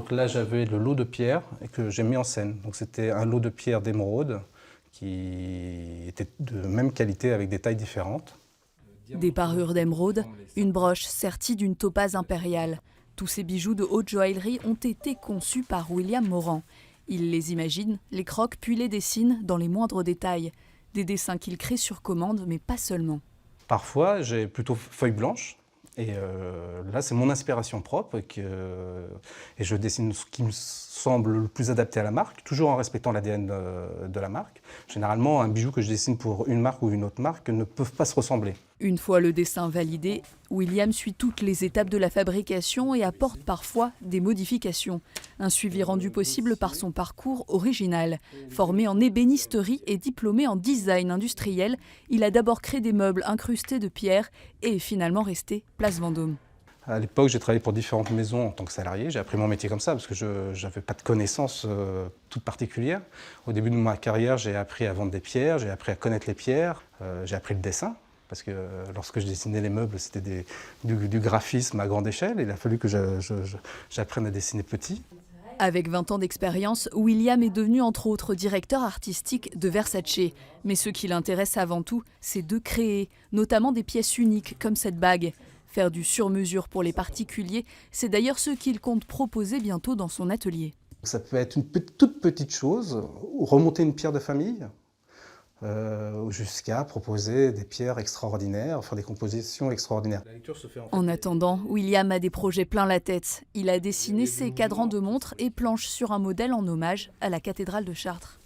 Donc là, j'avais le lot de pierres que j'ai mis en scène. Donc c'était un lot de pierres d'émeraude qui était de même qualité avec des tailles différentes. Des parures d'émeraude, une broche sertie d'une topaze impériale. Tous ces bijoux de haute joaillerie ont été conçus par William Morand. Il les imagine, les croque puis les dessine dans les moindres détails. Des dessins qu'il crée sur commande, mais pas seulement. Parfois, j'ai plutôt feuille blanche. Et là, c'est mon inspiration propre et je dessine ce qui me semble le plus adapté à la marque, toujours en respectant l'ADN de la marque. Généralement, un bijou que je dessine pour une marque ou une autre marque ne peuvent pas se ressembler. Une fois le dessin validé, William suit toutes les étapes de la fabrication et apporte parfois des modifications. Un suivi rendu possible par son parcours original. Formé en ébénisterie et diplômé en design industriel, il a d'abord créé des meubles incrustés de pierre et est finalement resté place Vendôme. À l'époque, j'ai travaillé pour différentes maisons en tant que salarié. J'ai appris mon métier comme ça parce que je n'avais pas de connaissances toutes particulières. Au début de ma carrière, j'ai appris à vendre des pierres, j'ai appris à connaître les pierres, j'ai appris le dessin. Parce que lorsque je dessinais les meubles, c'était du graphisme à grande échelle. Il a fallu que j'apprenne à dessiner petit. Avec 20 ans d'expérience, William est devenu entre autres directeur artistique de Versace. Mais ce qui l'intéresse avant tout, c'est de créer, notamment des pièces uniques comme cette bague. Faire du sur-mesure pour les particuliers, c'est d'ailleurs ce qu'il compte proposer bientôt dans son atelier. Ça peut être une toute petite chose, ou remonter une pierre de famille, jusqu'à proposer des pierres extraordinaires, faire des compositions extraordinaires. En attendant, William a des projets plein la tête. Il a dessiné ses cadrans de montres et planches sur un modèle en hommage à la cathédrale de Chartres.